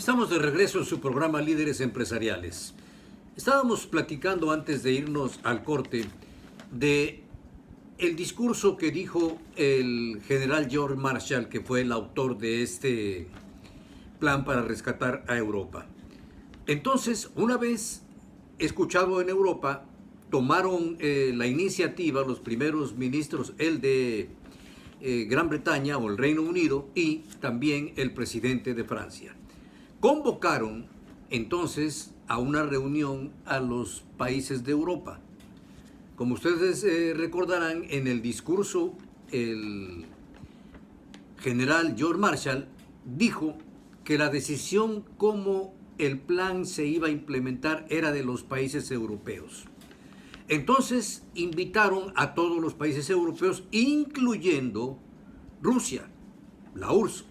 Estamos de regreso en su programa Líderes Empresariales. Estábamos platicando antes de irnos al corte de el discurso que dijo el general George Marshall, que fue el autor de este plan para rescatar a Europa. Entonces, una vez escuchado en Europa, tomaron la iniciativa los primeros ministros, el de Gran Bretaña o el Reino Unido y también el presidente de Francia. Convocaron entonces a una reunión a los países de Europa. Como ustedes recordarán, en el discurso el general George Marshall dijo que la decisión cómo el plan se iba a implementar era de los países europeos. Entonces invitaron a todos los países europeos, incluyendo Rusia, la URSS.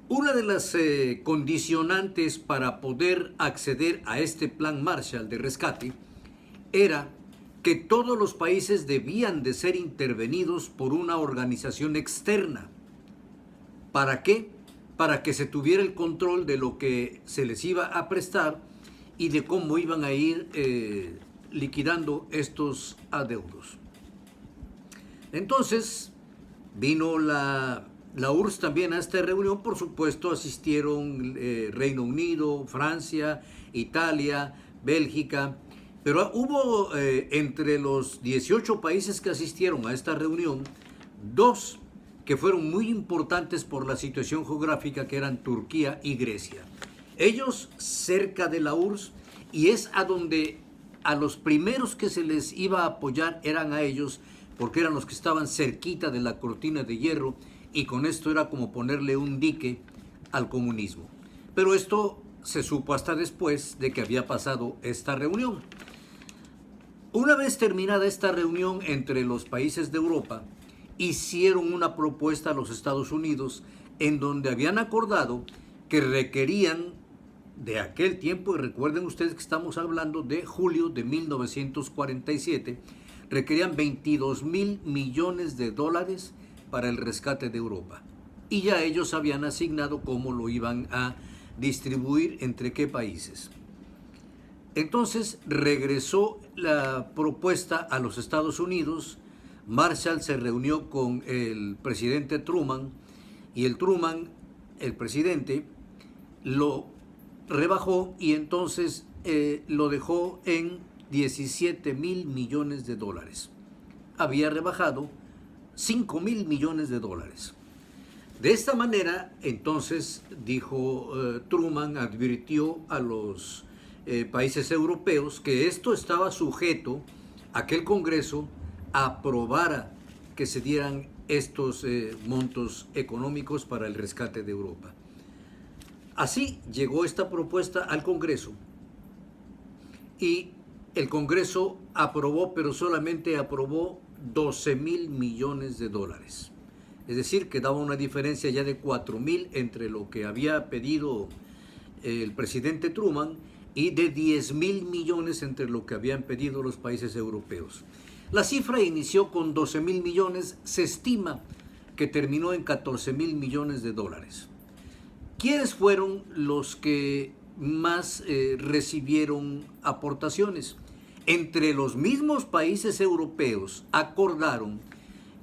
Una de las condicionantes para poder acceder a este plan Marshall de rescate era que todos los países debían de ser intervenidos por una organización externa. ¿Para qué? Para que se tuviera el control de lo que se les iba a prestar y de cómo iban a ir liquidando estos adeudos. Entonces vino la URSS también a esta reunión. Por supuesto asistieron Reino Unido, Francia, Italia, Bélgica, pero hubo entre los 18 países que asistieron a esta reunión, dos que fueron muy importantes por la situación geográfica, que eran Turquía y Grecia. Ellos cerca de la URSS, y es a donde a los primeros que se les iba a apoyar eran a ellos, porque eran los que estaban cerquita de la cortina de hierro, y con esto era como ponerle un dique al comunismo. Pero esto se supo hasta después de que había pasado esta reunión. Una vez terminada esta reunión entre los países de Europa, hicieron una propuesta a los Estados Unidos en donde habían acordado que requerían de aquel tiempo, y recuerden ustedes que estamos hablando de julio de 1947, requerían 22 mil millones de dólares para el rescate de Europa. Y ya ellos habían asignado cómo lo iban a distribuir entre qué países. Entonces regresó la propuesta a los Estados Unidos. Marshall se reunió con el presidente Truman y el presidente, lo rebajó y entonces lo dejó en 17 mil millones de dólares. Había rebajado 5 mil millones de dólares. De esta manera, entonces, dijo Truman, advirtió a los países europeos que esto estaba sujeto a que el Congreso aprobara que se dieran estos montos económicos para el rescate de Europa. Así llegó esta propuesta al Congreso y el Congreso aprobó, pero solamente aprobó 12 mil millones de dólares. Es decir, que daba una diferencia ya de 4 mil entre lo que había pedido el presidente Truman y de 10 mil millones entre lo que habían pedido los países europeos. La cifra inició con 12 mil millones, se estima que terminó en 14 mil millones de dólares. ¿Quiénes fueron los que más recibieron aportaciones? Entre los mismos países europeos acordaron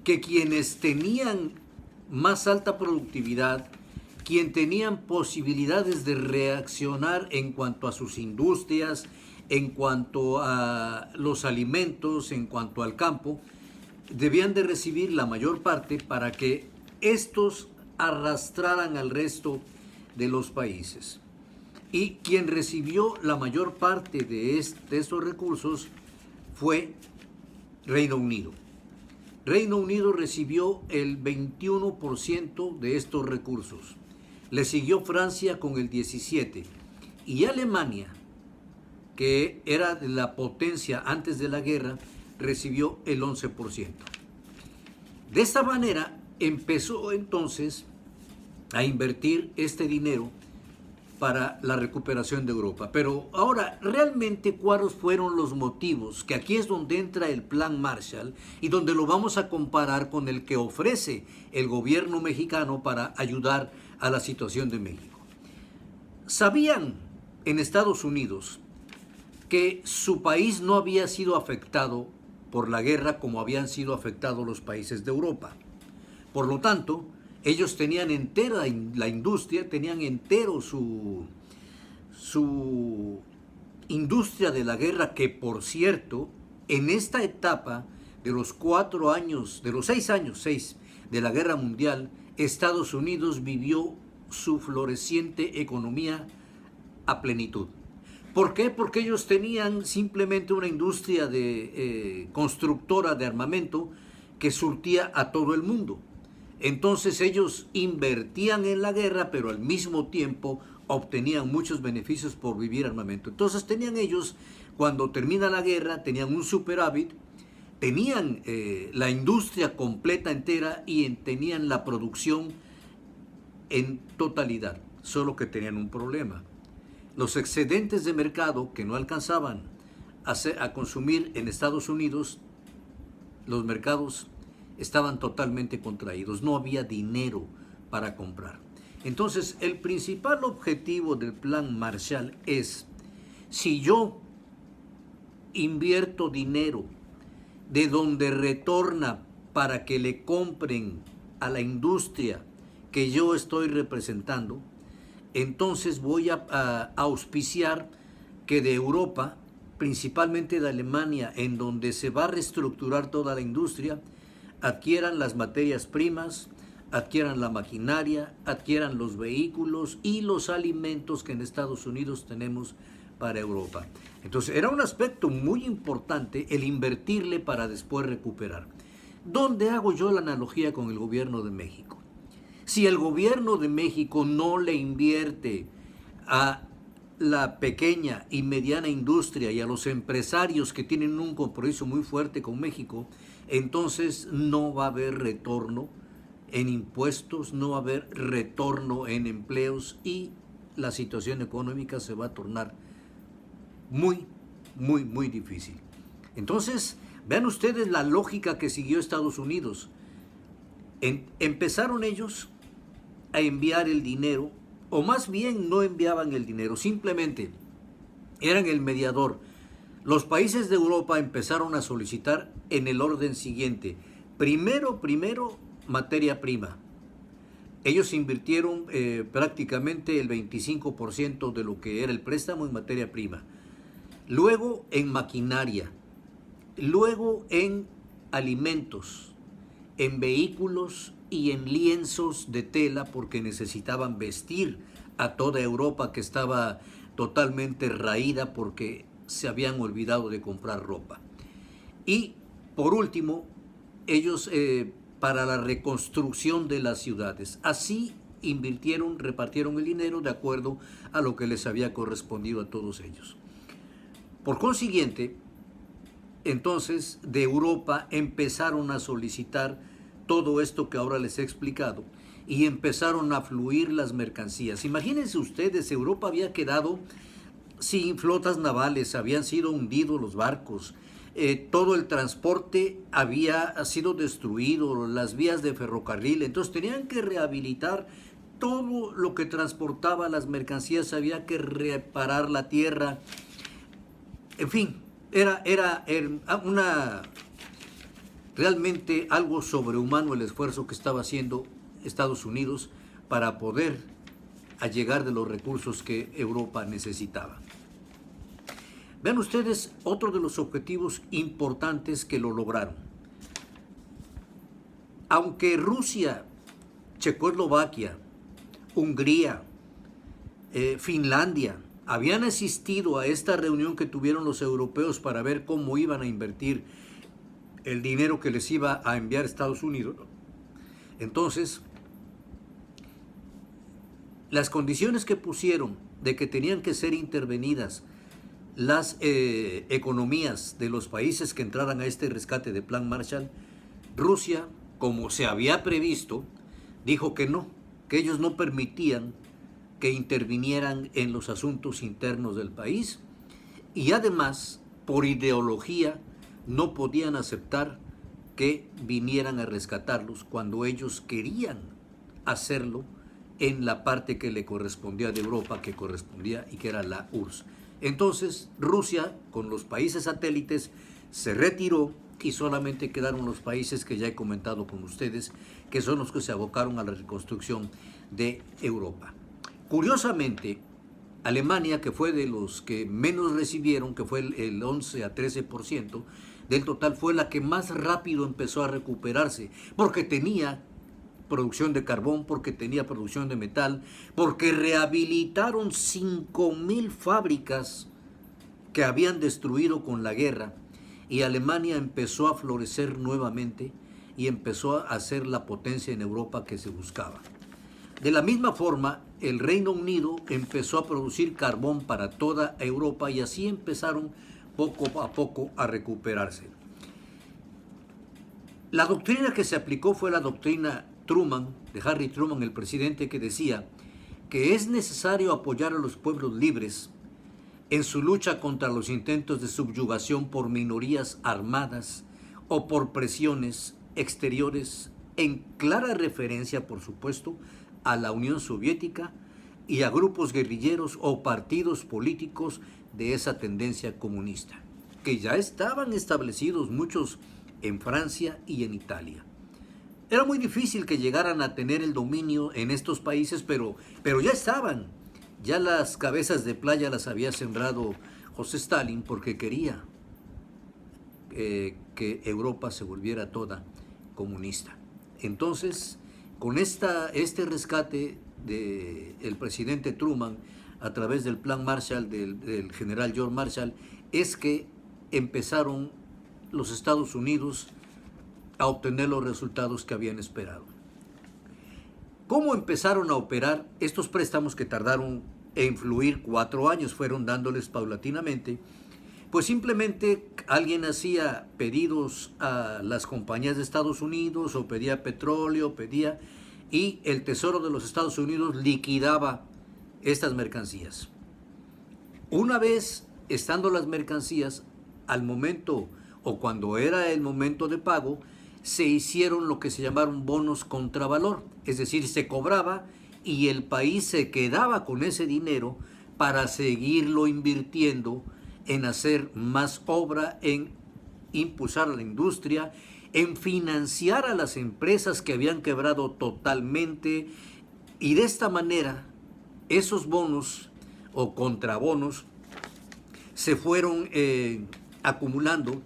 que quienes tenían más alta productividad, quienes tenían posibilidades de reaccionar en cuanto a sus industrias, en cuanto a los alimentos, en cuanto al campo, debían de recibir la mayor parte para que estos arrastraran al resto de los países. Y quien recibió la mayor parte de estos recursos fue Reino Unido. Reino Unido recibió el 21% de estos recursos. Le siguió Francia con el 17%. Y Alemania, que era la potencia antes de la guerra, recibió el 11%. De esta manera empezó entonces a invertir este dinero para la recuperación de Europa. Pero ahora, realmente, ¿cuáles fueron los motivos? Que aquí es donde entra el Plan Marshall y donde lo vamos a comparar con el que ofrece el gobierno mexicano para ayudar a la situación de México. ¿Sabían en Estados Unidos que su país no había sido afectado por la guerra como habían sido afectados los países de Europa? Por lo tanto, ellos tenían entera la industria, tenían entero su industria de la guerra, que por cierto, en esta etapa de los 4 años, de los 6 años, 6 de la guerra mundial, Estados Unidos vivió su floreciente economía a plenitud. ¿Por qué? Porque ellos tenían simplemente una industria de constructora de armamento que surtía a todo el mundo. Entonces ellos invertían en la guerra, pero al mismo tiempo obtenían muchos beneficios por vivir armamento. Entonces tenían ellos, cuando termina la guerra, tenían un superávit, tenían la industria completa entera y tenían la producción en totalidad, solo que tenían un problema. Los excedentes de mercado que no alcanzaban a consumir en Estados Unidos, los mercados estaban totalmente contraídos, no había dinero para comprar. Entonces, el principal objetivo del Plan Marshall es, si yo invierto dinero de donde retorna para que le compren a la industria que yo estoy representando, entonces voy a auspiciar que de Europa, principalmente de Alemania, en donde se va a reestructurar toda la industria, adquieran las materias primas, adquieran la maquinaria, adquieran los vehículos y los alimentos que en Estados Unidos tenemos para Europa. Entonces era un aspecto muy importante el invertirle para después recuperar. ¿Dónde hago yo la analogía con el gobierno de México? Si el gobierno de México no le invierte a la pequeña y mediana industria y a los empresarios que tienen un compromiso muy fuerte con México, entonces no va a haber retorno en impuestos, no va a haber retorno en empleos y la situación económica se va a tornar muy, muy, muy difícil. Entonces, vean ustedes la lógica que siguió Estados Unidos. Empezaron ellos a enviar el dinero, o más bien no enviaban el dinero, simplemente eran el mediador. Los países de Europa empezaron a solicitar en el orden siguiente. Primero, materia prima. Ellos invirtieron prácticamente el 25% de lo que era el préstamo en materia prima. Luego en maquinaria. Luego en alimentos, en vehículos y en lienzos de tela, porque necesitaban vestir a toda Europa que estaba totalmente raída porque se habían olvidado de comprar ropa. Y por último, ellos para la reconstrucción de las ciudades. Así invirtieron, repartieron el dinero de acuerdo a lo que les había correspondido a todos ellos. Por consiguiente, entonces de Europa empezaron a solicitar todo esto que ahora les he explicado y empezaron a fluir las mercancías. Imagínense ustedes, Europa había quedado sin flotas navales, habían sido hundidos los barcos, todo el transporte había sido destruido, las vías de ferrocarril, entonces tenían que rehabilitar todo lo que transportaba las mercancías, había que reparar la tierra, en fin, era realmente algo sobrehumano el esfuerzo que estaba haciendo Estados Unidos para poder allegar de los recursos que Europa necesitaba. Vean ustedes otro de los objetivos importantes que lo lograron. Aunque Rusia, Checoslovaquia, Hungría, Finlandia habían asistido a esta reunión que tuvieron los europeos para ver cómo iban a invertir el dinero que les iba a enviar Estados Unidos, entonces las condiciones que pusieron de que tenían que ser intervenidas las economías de los países que entraran a este rescate de Plan Marshall, Rusia, como se había previsto, dijo que no, que ellos no permitían que intervinieran en los asuntos internos del país, y además, por ideología, no podían aceptar que vinieran a rescatarlos cuando ellos querían hacerlo en la parte que le correspondía de Europa, que correspondía y que era la URSS. Entonces Rusia, con los países satélites, se retiró y solamente quedaron los países que ya he comentado con ustedes, que son los que se abocaron a la reconstrucción de Europa. Curiosamente, Alemania, que fue de los que menos recibieron, que fue el 11 a 13% del total, fue la que más rápido empezó a recuperarse, porque tenía producción de carbón, porque tenía producción de metal, porque rehabilitaron 5.000 fábricas que habían destruido con la guerra, y Alemania empezó a florecer nuevamente y empezó a ser la potencia en Europa que se buscaba. De la misma forma, el Reino Unido empezó a producir carbón para toda Europa y así empezaron poco a poco a recuperarse. La doctrina que se aplicó fue la doctrina Truman, de Harry Truman, el presidente, que decía que es necesario apoyar a los pueblos libres en su lucha contra los intentos de subyugación por minorías armadas o por presiones exteriores, en clara referencia, por supuesto, a la Unión Soviética y a grupos guerrilleros o partidos políticos de esa tendencia comunista, que ya estaban establecidos muchos en Francia y en Italia. Era muy difícil que llegaran a tener el dominio en estos países, pero ya estaban. Ya las cabezas de playa las había sembrado José Stalin porque quería que Europa se volviera toda comunista. Entonces, con este rescate del presidente Truman a través del plan Marshall del general George Marshall, es que empezaron los Estados Unidos a obtener los resultados que habían esperado. ¿Cómo empezaron a operar estos préstamos que tardaron en fluir 4 años? Fueron dándoles paulatinamente. Pues simplemente alguien hacía pedidos a las compañías de Estados Unidos o pedía petróleo, y el Tesoro de los Estados Unidos liquidaba estas mercancías. Una vez estando las mercancías, al momento o cuando era el momento de pago, se hicieron lo que se llamaron bonos contravalor, es decir, se cobraba y el país se quedaba con ese dinero para seguirlo invirtiendo en hacer más obra, en impulsar a la industria, en financiar a las empresas que habían quebrado totalmente, y de esta manera esos bonos o contrabonos se fueron acumulando,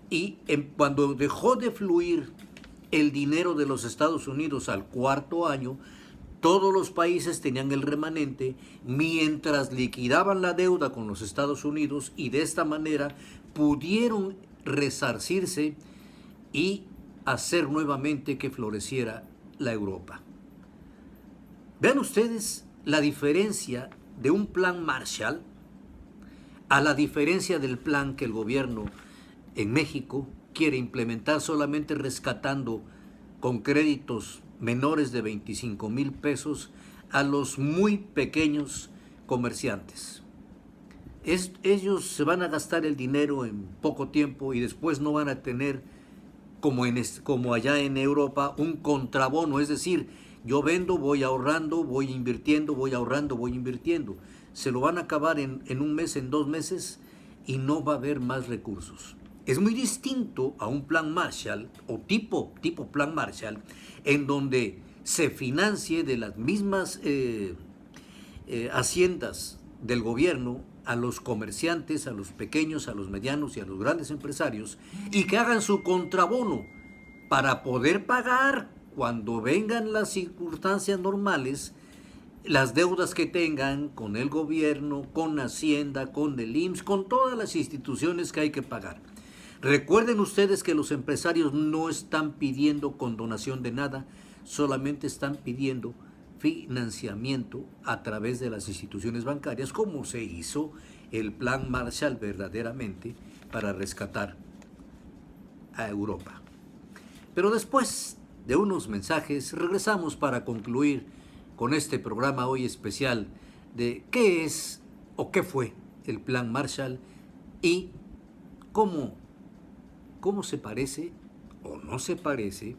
y cuando dejó de fluir el dinero de los Estados Unidos al 4.º año, todos los países tenían el remanente mientras liquidaban la deuda con los Estados Unidos, y de esta manera pudieron resarcirse y hacer nuevamente que floreciera la Europa. Vean ustedes la diferencia de un plan Marshall a la diferencia del plan que el gobierno en México quiere implementar, solamente rescatando con créditos menores de 25,000 pesos a los muy pequeños comerciantes. Ellos se van a gastar el dinero en poco tiempo y después no van a tener, como allá en Europa, un contrabono, es decir, yo vendo, voy ahorrando, voy invirtiendo, voy ahorrando, voy invirtiendo. Se lo van a acabar en un mes, en 2 meses, y no va a haber más recursos. Es muy distinto a un plan Marshall o tipo plan Marshall, en donde se financie de las mismas haciendas del gobierno a los comerciantes, a los pequeños, a los medianos y a los grandes empresarios, y que hagan su contrabono para poder pagar cuando vengan las circunstancias normales las deudas que tengan con el gobierno, con Hacienda, con el IMSS, con todas las instituciones que hay que pagar. Recuerden ustedes que los empresarios no están pidiendo condonación de nada, solamente están pidiendo financiamiento a través de las instituciones bancarias, como se hizo el plan Marshall verdaderamente para rescatar a Europa. Pero después de unos mensajes regresamos para concluir con este programa hoy especial de qué es o qué fue el Plan Marshall y cómo se parece o no se parece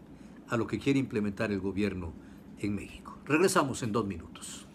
a lo que quiere implementar el gobierno en México. Regresamos en 2 minutos.